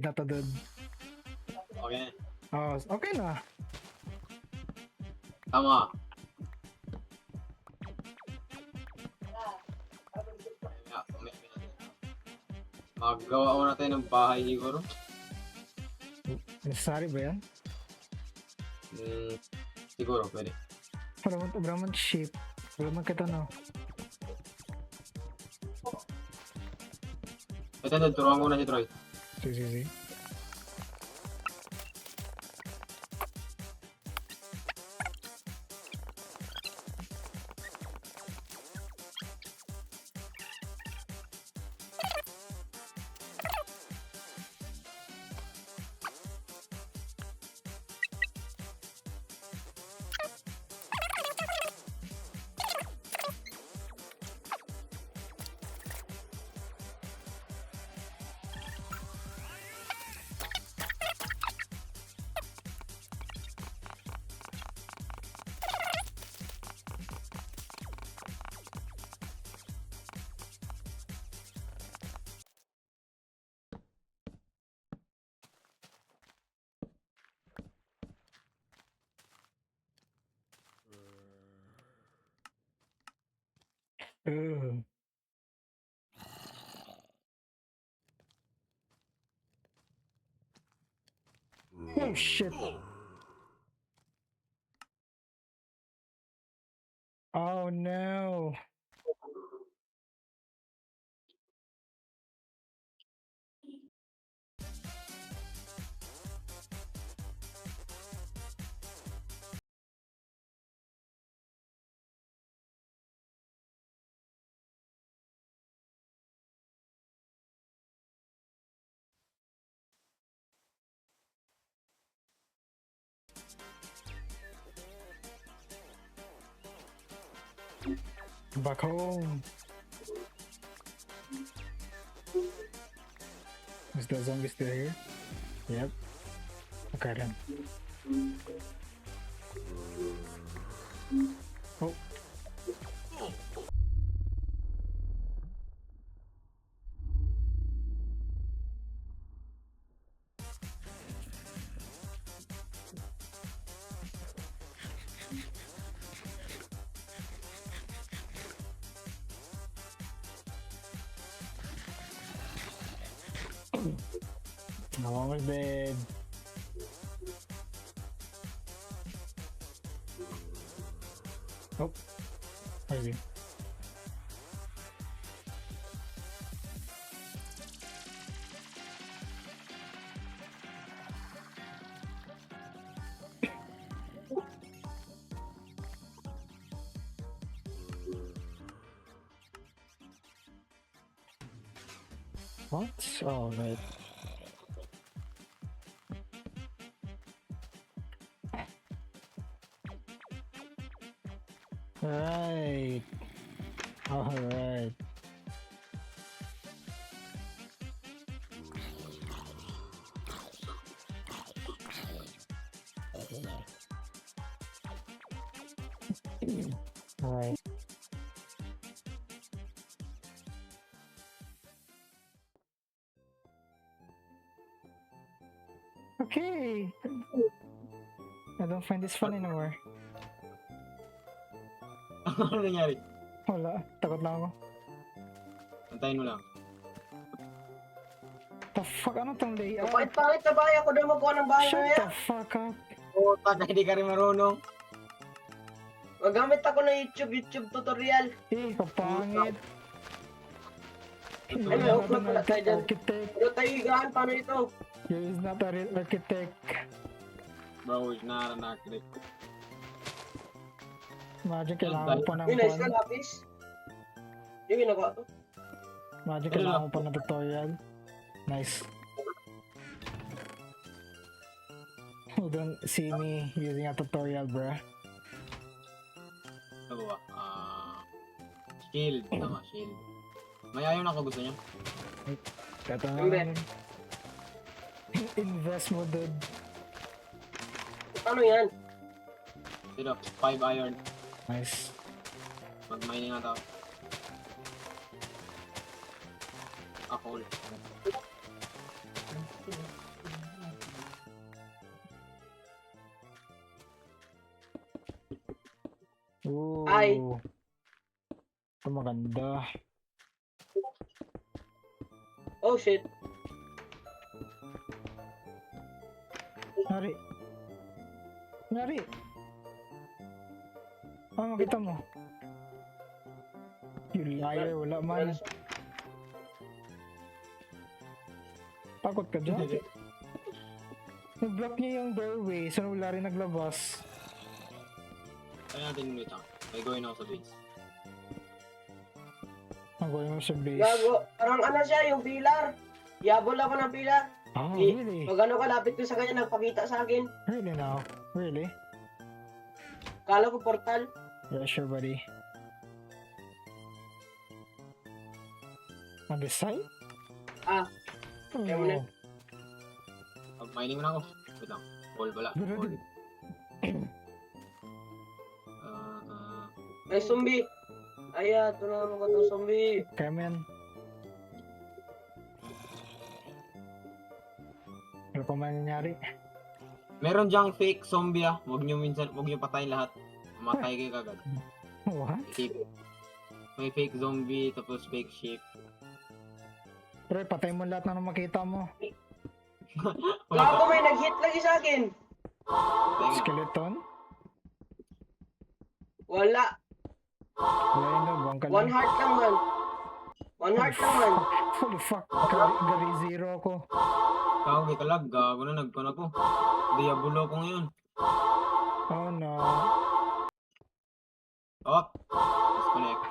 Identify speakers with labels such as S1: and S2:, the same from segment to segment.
S1: na to, dude.
S2: Okay.
S1: Oh, okay na.
S2: Tama. Maggawa ko na tayo ng bahay siguro.
S1: Necessary ba yan?
S2: Siguro, pwede.
S1: Braman shape. Braman kita no.
S2: Ito, turuan ko na si Troy.
S1: Sige. Ugh. Oh shit. Oh no. Back home. Is the zombie still here? Yep. Okay then. Oh. I'm almost dead. Oh, where is he? What? Oh, right. Right. All right. All right. Okay. I don't find this fun anymore.
S2: Ano nangyari?
S1: Wala. Takot lang ako.
S2: Antayin mo lang.
S1: The fuck? Ano tong layout?
S3: Pangit na bahay ako doon magawa ng bahay
S1: Shut
S3: na
S1: the
S3: yan.
S1: fuck up.
S2: Puta na hindi ka rin marunong.
S3: Magamit ako ng YouTube tutorial.
S1: Eh, kapangit.
S3: Ay, may upload pala tayo dyan.
S1: Architect.
S3: Ano tayo higaan? Paano ito?
S1: You is not a real architect.
S2: Bro, is not an architect.
S1: Imagine kailangan mo pa ng
S3: Yung nice ka, lapis. Yung ginagawa to.
S1: Imagine kailangan mo pa ng tutorial. Nice. You don't see me using a tutorial, bruh.
S2: Ano ba? Shield. Tama, shield. May ayaw na ako gusto niya.
S1: Ito na
S3: Yung
S1: lang. Invest mo, dude.
S3: Ano yan?
S2: Sino? 5 iron.
S1: Nice.
S2: Mag-mining nga tao. Ako ulit.
S1: Ooh.
S3: Ay.
S1: Ito maganda.
S3: Oh shit.
S1: Nari. Nari. Ano makita mo? You liar, wala man. Takot ka dyan? Nag-block niya yung doorway, so wala rin naglabas.
S2: Kaya natin wait lang. May gawin ako sa base.
S1: Nagawin mo sa base.
S3: Gago. Parang ano siya, yung pilar. Yabol ako ng pilar.
S1: Ah,
S3: Eh,
S1: really?
S3: Pag ano, kalapit ko sa kanya, nagpakita sa akin.
S1: Really now? Really?
S3: Kala ko portal.
S1: Yeah, sure, buddy. On this side?
S3: Ah,
S1: Oh,
S3: kaya mo na.
S2: Mining mo na ako. Wait lang. Call pala.
S1: Pero-
S2: Call.
S3: Ay, zombie. Ay, tulungan mo ko to, zombie.
S1: Kaya mo yan. Ano pa man nangyari?
S2: Meron diyang fake zombie ah. Huwag niyo patayin lahat. Mamatay kayo kagad.
S1: What?
S2: Isipin. May fake zombie, tapos fake sheep.
S1: Pre, patay mo lahat na makita mo.
S3: Gago, may nag-hit lagi sa akin.
S2: Patay nga.
S1: Skeleton?
S3: Wala.
S1: Wala yun daw, buwang ka
S3: One
S1: lang.
S3: heart lang man. One heart lang man.
S1: Holy fuck, gari zero ako.
S2: Kawag kalag. Gago na nagkon ako. Diabulo ko ngayon.
S1: Oh no.
S2: Oh. Disconnect.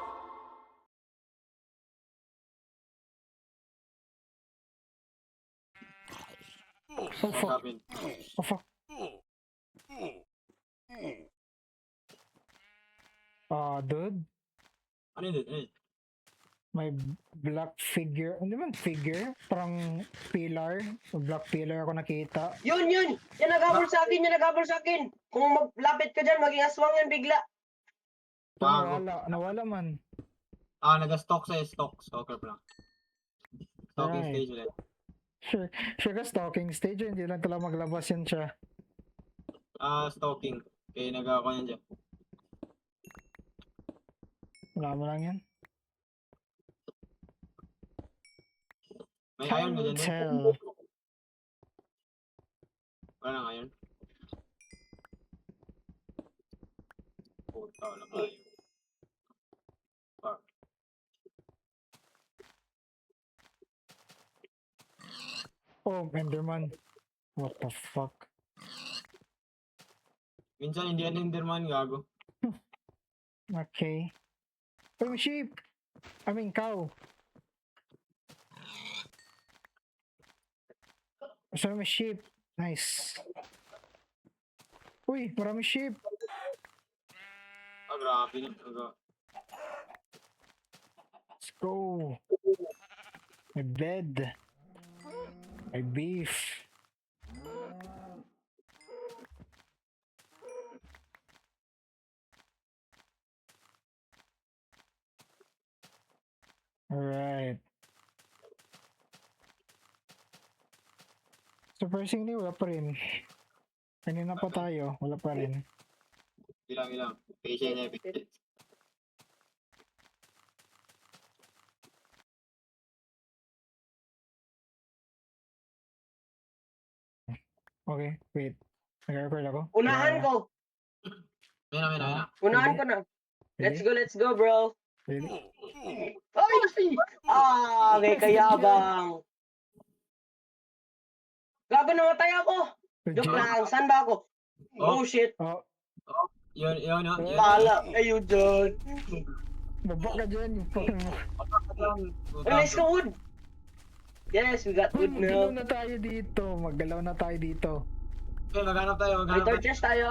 S1: Oh
S2: What
S1: fuck,
S2: happened?
S1: oh fuck. Dude,
S2: Ano yun? Ano yun?
S1: may black figure. Hindi man figure, parang pillar. Black pillar ako nakita.
S3: Yun! Yan naghabol sa akin, yan naghabol sa akin. Kung maglapit ka dyan, maging aswang yan bigla.
S2: Bago.
S1: Nawala man.
S2: Nag-stalk sa'yo. Stalker pa lang. Stalking
S1: Right.
S2: stage ulit.
S1: Sure ka stalking stage, hindi lang talaga maglabas yan siya.
S2: Stalking. Kaya nag-ako yan dyan.
S1: Wala mo lang yan.
S2: May
S1: Time
S2: iron na
S1: will
S2: dyan.
S1: tell.
S2: Wala nang iron. Puta, wala pa iron. Fuck.
S1: Oh, Enderman. What the fuck?
S2: Minsan hindi yan Enderman, gago.
S1: Okay. Oh, sheep! I mean, cow. So, may sheep. Nice. Uy, marami sheep.
S2: Grabe na.
S1: Let's go. My bed. My beef. Alright. Surprisingly, wala pa rin. Kanina pa tayo, wala pa rin.
S2: Ilang. Patient.
S1: Okay, wait. Nag-record ako?
S3: Unahan ko.
S2: Mena.
S3: Unahan ko na.
S1: Really?
S3: Let's go, bro.
S1: Really?
S3: Ay! Okay, kayabang. Gago, namatay ako. Joke
S1: Legit?
S3: lang, saan ba ako? Oh, shit.
S1: Oh,
S2: Yun.
S3: Bahala kayo dyan.
S1: baba ka dyan. Yung fucking...
S3: Oh, let's go, wood. Yes, we got wood
S1: Maggalaw
S3: now.
S1: na tayo dito. Maggalaw na tayo dito.
S2: Okay, maghanap tayo.
S3: May torches tayo.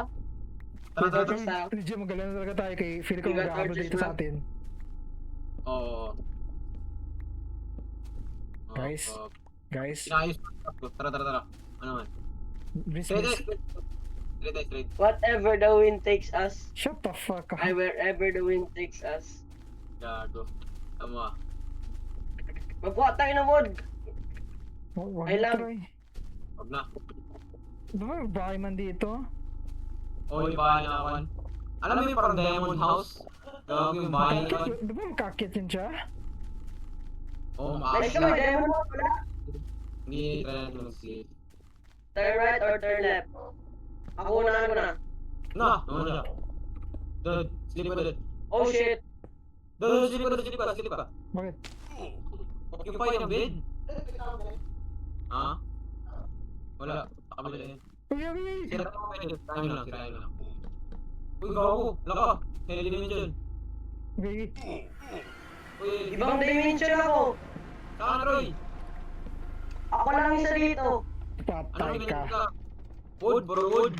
S2: Tara.
S3: Torches tayo.
S1: Legit, maggalaw na talaga tayo kay feel ko
S3: We got
S1: magkakabot
S3: torches,
S1: dito sa
S3: bro.
S1: atin.
S2: Oo.
S1: Guys. Guys,
S2: Inayos ko. Tara. Ano man?
S1: please,
S2: Straight.
S3: Whatever the wind takes us.
S1: shut the fuck up.
S3: I wherever the wind takes us.
S2: Gago. Tama.
S3: Magkuha tayo ng wood.
S1: Wag
S3: I
S1: na
S3: love-
S1: try.
S2: Wag na.
S1: Diba may bahay man dito?
S2: Oh, yung bahay na ako. Alam mo yung parang Diamond House? Gago yung bahay nila.
S1: Di ba makakit yun siya?
S2: Oo,
S3: Next
S2: maakit
S3: ka, may
S2: na.
S3: diamond house wala.
S2: Hindi try natin mag-see.
S3: Turn right or turn left? Ako unahan ko na.
S2: Na! Naman siya. Dad, silip ka dad.
S3: Oh shit.
S2: Dad, silip ka dad, silip ka, silip ka.
S1: Bakit?
S2: Occupy ang bed? Ha? Wala. Kabila yan.
S1: Uy, uy, uy!
S2: Sira mo pwede. Sirahin mo lang, sirahin mo lang. Uy, gago! Laka! Heli dimension.
S1: Okay.
S2: Uy,
S3: Ibang dimension ako.
S2: saan Roy?
S3: Ako lang isa dito.
S1: Patay ka.
S2: Wood, bro, wood.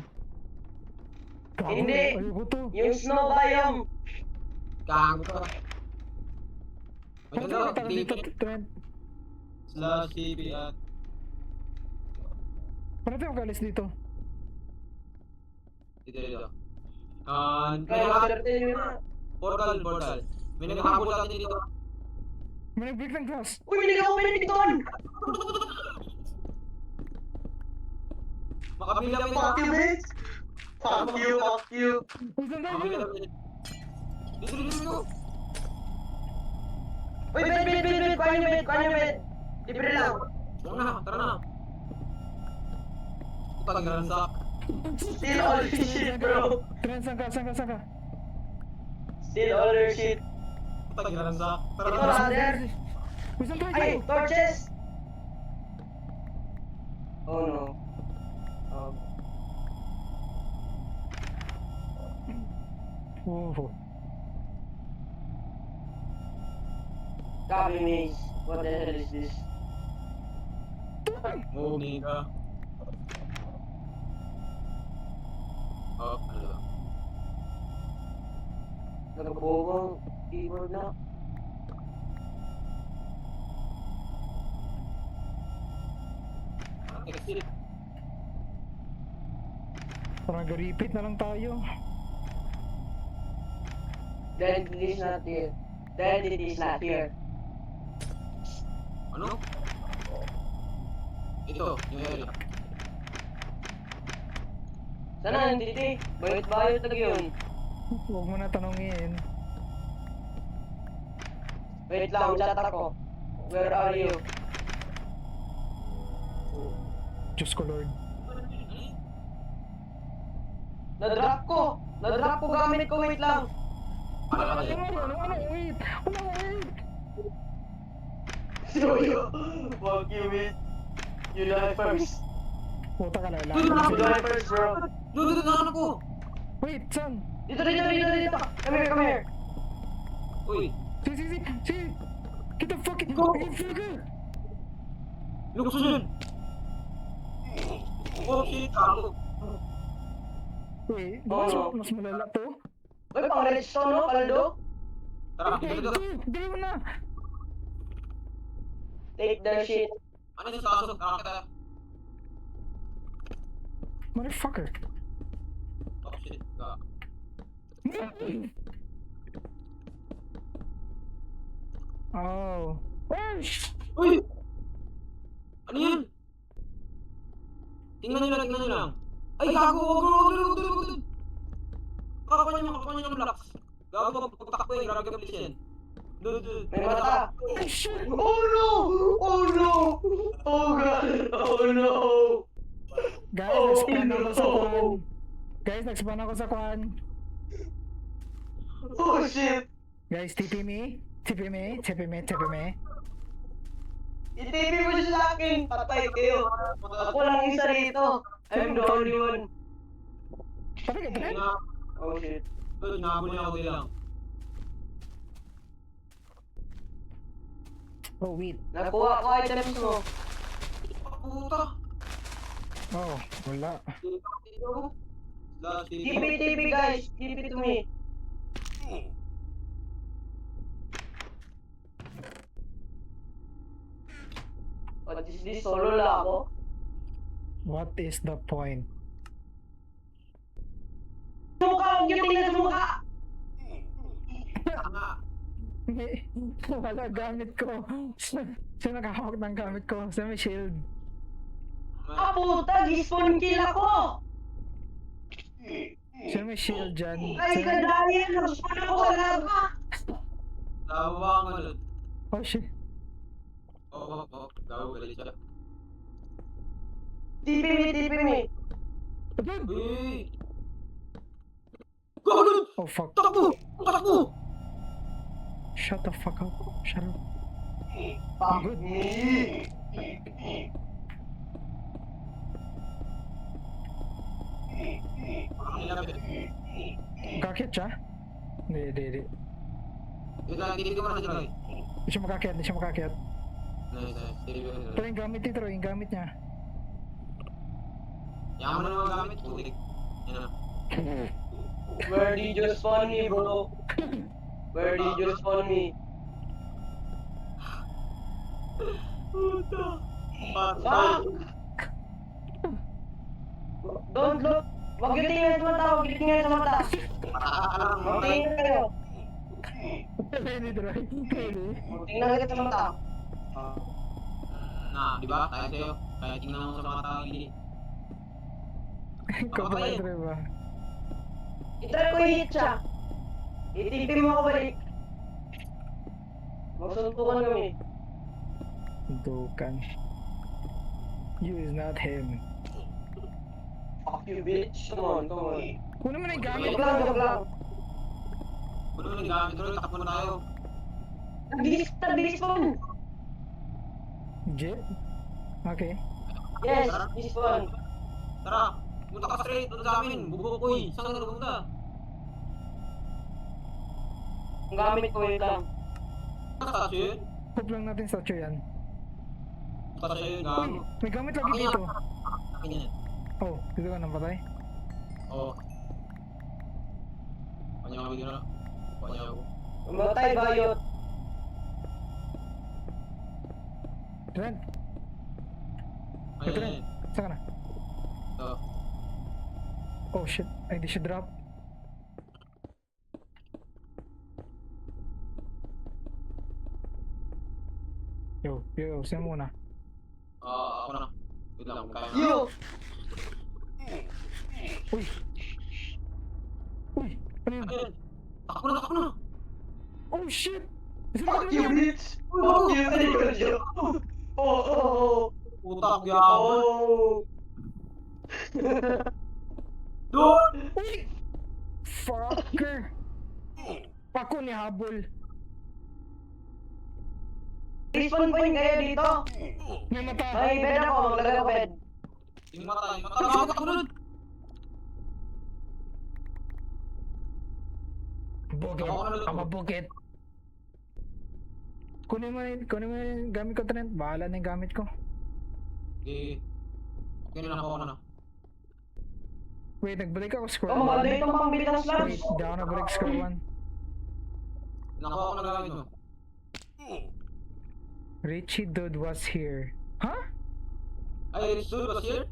S1: Gago,
S3: Hindi.
S1: ayoko to.
S3: Yung snow biome.
S2: Gago ka.
S1: Ano
S2: Ito,
S1: tayo tara dito, Trent?
S2: Slash TP at...
S1: Paano tayo mag-alis dito?
S2: Dito. May
S3: Kaya
S2: nakahabol.
S3: certain yun na.
S2: Portal. May nakahabol sa atin dito.
S1: May nag-break ng glass.
S3: Uy, may nag-open na dito.
S2: Makabila ka
S3: Fuck you, bitch. Fuck you.
S1: Uy, saan tayo?
S2: Makabila ka Dito.
S3: Uy, bed. Kuha niyo bed. Libre lang.
S2: Huwag na, tara na. Putang ransak.
S3: Steal all your shit, bro.
S1: Trent, saan ka?
S3: Steal all your shit.
S2: Putang ransak. Tara
S3: Ito,
S2: na.
S3: ladder.
S1: Uy, saan tayo?
S3: Ay, torches. Oh no.
S1: Oh.
S3: Copy me. What the hell is this?
S2: Muni ka. Oh, ano ba?
S3: Nagabobong keyboard na.
S2: Exit.
S1: Parang repeat na lang tayo.
S3: The entity is not here. The entity is not here.
S2: Ano? Ito, yung area.
S3: Sana ang entity? Bakit bayo tag yun?
S1: Huwag mo na tanongin.
S3: Wait lang, chat ako. Where are you?
S1: Diyos ko, Lord.
S3: Na-drop ko gamit ko, wait lang.
S2: Ano?
S1: Wait!
S3: Yoyo, fuck you, man. You die first.
S1: Puta ka na,
S2: Uy,
S3: You die first, bro.
S2: Dito na ako.
S1: Wait, saan?
S3: Dito. Come here.
S2: Uy,
S1: See! Get the fucking figure!
S2: lukso dyan. Oh shit, ako.
S1: Wait,
S3: Oh.
S1: mas malala to?
S3: Uy, pang redstone, no, Paldo?
S2: Tara,
S1: Hey,
S2: dito.
S1: gawin mo na!
S3: Take the shit.
S2: Ano yung sa kaso? Tara kita.
S1: Motherfucker!
S2: Oh shit.
S1: Oh.
S2: Uy! Ano yan? Tingnan nyo lang. Ay, gago! Huwag doon! Kakakuha niyo ang blocks. Gago, pagtakbo eh. Grabe ka bilis yan. Doon.
S3: May mata.
S1: Ay, shit!
S3: Oh no! Oh god! Oh no!
S1: Guys,
S3: Oh,
S1: nag-spawn ako sa
S3: no.
S1: kwan. Guys, nag-spawn ako sa kwan.
S3: Oh shit!
S1: Guys, TP me.
S3: I-TV mo siya sa akin! Patay kayo! Ako lang isa rito! I'm the only one!
S1: Patay ka, Trent?
S3: Oh shit!
S2: Doon, nahabol niya ako lang.
S1: Oh, wait.
S3: Nakuha ko items mo!
S2: Puta!
S1: Oh, wala.
S3: TP guys! TP to me! What is this? Solo lang ako?
S1: What is the point?
S3: Sumukha! Huwag yung tingnan sumukha!
S1: Wala gamit ko. Sino nakahawak ng gamit ko? Sa may shield.
S3: Ah puta! Gispawn kill ako!
S1: Sino may shield dyan?
S3: Ay,
S1: Sino-
S3: kadayan! Naspan ako sa lava!
S2: Lawa ka ulit.
S1: Oh shit.
S2: Oo, gago galit siya.
S3: TP me.
S1: Agad!
S2: Uy! Gago!
S1: Oh fuck.
S2: Takbo! Takbo!
S1: Shut the fuck up. Shut up.
S3: Fuck
S1: Good.
S3: me!
S2: Ang nilapit.
S1: Kakit siya? Hindi.
S2: Ito, tinig ko muna si Troy.
S1: Hindi siya makakit, hindi siya makakit.
S2: Nice. Tinig ko si
S1: Pero
S2: Troy.
S1: yung gamit ni Troy, yung gamit niya.
S2: Yaman na mga gamit. Putik. Yan na.
S3: Where did you spawn me, bro? Where did you spawn me?
S2: Puta.
S3: Fuck! Don't look! Huwag yung tingin sa mata, huwag yung tingin sa mata!
S2: Patakalang
S3: Huwag
S2: mga
S3: tingin kayo!
S1: Pwede Troy. Pwede.
S3: Huwag tingnan kita sa mata!
S2: di ba? Tayo sa'yo. Kaya tingnan mo sa mga tao hindi.
S1: Ikaw ba
S2: Papatayin.
S1: Troy ba?
S3: Itry ko i-hit siya! Itipin mo ako balik! Magsuntukan kami.
S1: Dukan. You is not him.
S3: Fuck you, bitch! Come on.
S1: Kunin mo na yung gamit
S3: Joke lang, joke lang.
S2: Puno na yung gamit. Troy, takbo na tayo.
S3: Nag-despawn!
S1: Jet? Okay.
S3: Yes, despawn.
S2: Tara. Punta ka straight. Doon sa amin. Bubukoy. Saan ka na pumunta?
S3: Ang gamit ko yun lang.
S2: Nasa yun?
S1: Hook lang natin sa yan.
S2: Nasa yun.
S1: Uy,
S2: Gago.
S1: may gamit lagi dito.
S2: Akin yan.
S1: Oh, dito ka nang patay.
S2: Oo. Kanya kami dito na. Kanya ako.
S3: Umatay, bayot.
S1: Trent,
S2: Ayun,
S1: Trent,
S2: ayun.
S1: saan ka na?
S2: Ito.
S1: Oh shit, ay di siya drop. Yo, sino muna?
S2: Ako na. Wait lang, kung kaya na.
S3: Yo!
S1: Uy! Uy! Ano yun?
S2: Ayun. Takbo na.
S1: Oh shit!
S3: Fuck you, bitch! Fuck you, Sergio! Oh!
S2: Putak yaman.
S3: Oh!
S2: Doon!
S1: Uy! Fucker! Pako ni habol.
S3: Respawn point kayo dito!
S1: May mata!
S3: May bed ako, maglagay ako bed.
S2: Yung mata. Takbo na.
S1: Bukit! Ako bukit! Kunin mo yung gamit ko, Trent. Bahala na yung gamit ko.
S2: Okay. Okay na ako na.
S1: Wait, nagbalik ako square
S3: Oh,
S1: 1.
S3: maganda itong pambili ng
S1: Wait,
S3: slabs!
S1: di ako nagbalik square 1.
S2: Nakuha ko na gamit mo.
S1: Richie Dude was here. Huh?
S2: Ay, Rich Dude was here?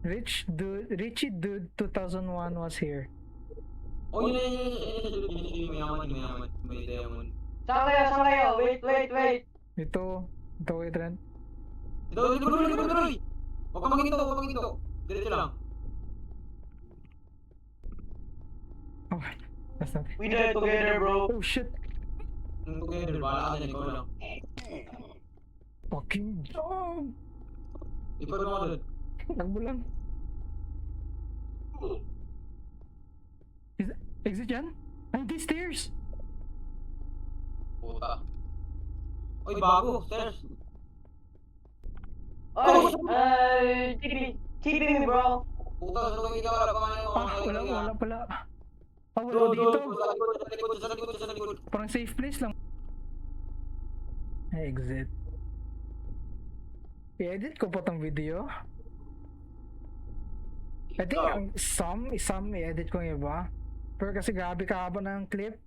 S1: Richie Dude 2001 was here.
S2: Oh, yun. Mayaman. May diamond.
S3: Saan kayo? Wait!
S1: Ito kay Trent.
S2: Ito, Troy! Huwag kang maginto. Diretso lang.
S1: Okay, that's not it.
S3: We die together, bro!
S1: Oh shit!
S2: Together, bahala ka dyan, ikaw lang.
S1: Fucking dog!
S2: Ipad mo ako doon.
S1: Takbo lang. Exit yan? Ay, these stairs!
S2: Puta. Oy, bago, stairs.
S3: Oy, TP me, bro!
S2: Puta, sa loob ikaw, wala pa nga
S1: Wala pala. Wala dito.
S2: Sa likod.
S1: Parang safe place lang. Exit. I-edit ko pa tong video. I think some i-edit ko yung iba. Pero kasi grabe kahaba ng clip.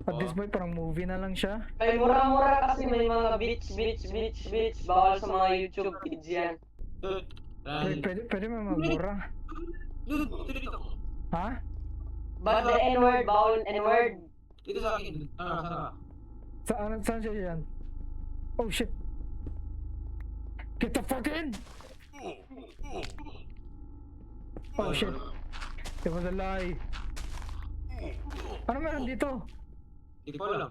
S1: At this point parang movie na lang siya.
S3: May mura-mura kasi may mga beats. Bawal sa mga YouTube kids yan.
S1: Pwede may magmura.
S2: Dito.
S1: Ha?
S3: But the N-word, bawal N-word.
S2: Dito sa akin. Sana.
S1: Saan siya yan? Oh shit! Get the fuck in! Oh shit! It was a lie. Ano meron dito?
S2: Hindi ko alam.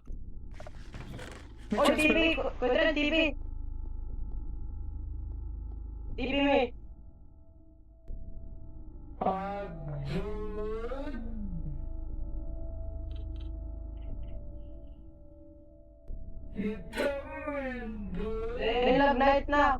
S1: May
S3: Oy,
S1: chest
S3: TV!
S1: pa-
S3: Kudran, TV! TV me! May love night na!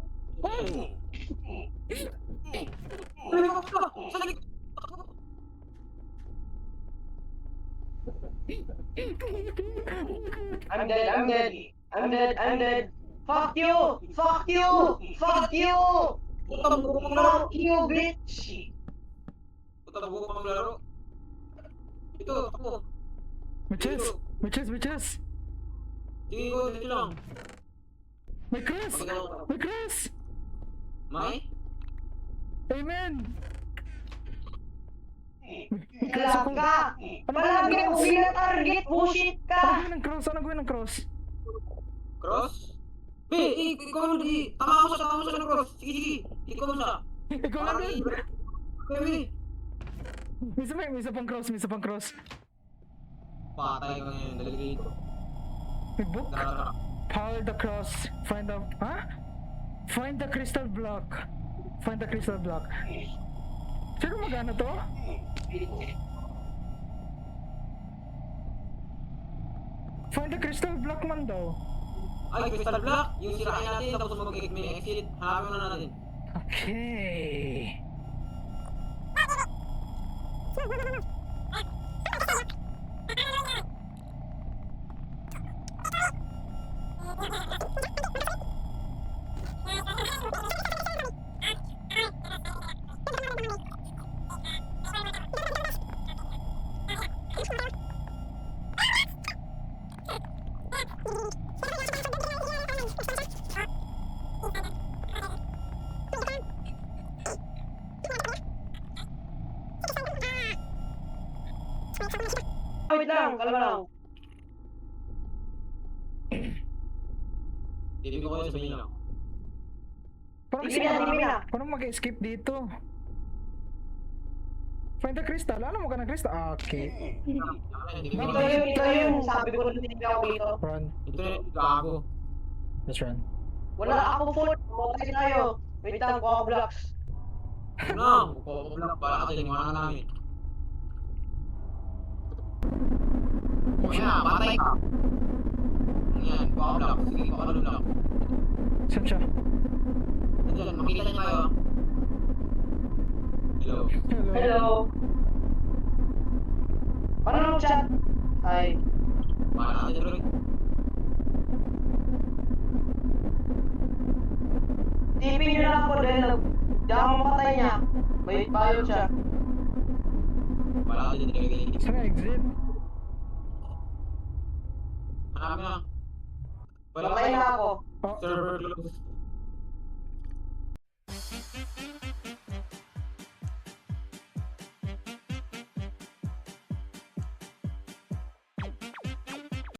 S3: I'm dead, I'm dead! I'm dead, I'm dead! Fuck you! Fuck you! Fuck you!
S2: Puta, buko pang laro.
S3: Fuck you, bitch!
S2: Puta, buko pang laro. Ito, ako.
S1: May chest! May chest! May chest!
S2: Tingin ko, dito lang.
S1: May cross! May cross!
S2: May?
S1: Amen! May cross
S3: Kala
S1: ako!
S3: ka! Palagi mo target, bullshit
S1: Ano
S3: ka!
S1: gawin ng cross? Ano gawin ng cross?
S2: Cross? Ikaw mo, tama mo siya ng cross. Sige, sige. Ikaw mo siya.
S1: Ikaw na din!
S2: Baby.
S1: May isa pang cross, may isa pang cross.
S2: Patay ka ngayon, dali dito.
S1: May book?
S2: Tara, tara.
S1: Power the cross. Find the... Ha? Find the crystal block. Find the crystal block. Sino magana to? Find the crystal block man daw.
S2: Ay, crystal block. Yung sirain natin, tapos may exit. Hanapin na natin.
S1: Okay.
S3: Wait lang, kalma lang.
S2: Tibig ko kayo, sabihin lang.
S3: Sige na.
S1: Paano mag-escape dito? Find the crystal. Ano mo ka ng crystal? Ah, okay.
S3: Ito yun, sabi ko na tinignan ako dito.
S1: Run.
S2: Ito na yung gago.
S1: Let's run.
S3: Wala ako phone, mabay tayo. Wait lang, kuha ko blocks.
S2: Ano? Kukukulak pala kasi liwanag namin. Kaya, patay ka. Yan, kukukulak. Sige, kukukulak.
S1: Saan siya?
S2: Diyan, makita niyo kayo. Hello.
S3: Hello. Paano nung chat? Hi.
S2: Paano natin tuloy?
S3: Tipin nyo lang po dahil di ako mapatay niya. May bayo siya.
S2: Wala ka dyan talaga.
S1: Saan ang exit?
S2: Hanapin na.
S3: Patay na ako.
S1: Oh,
S2: Server close.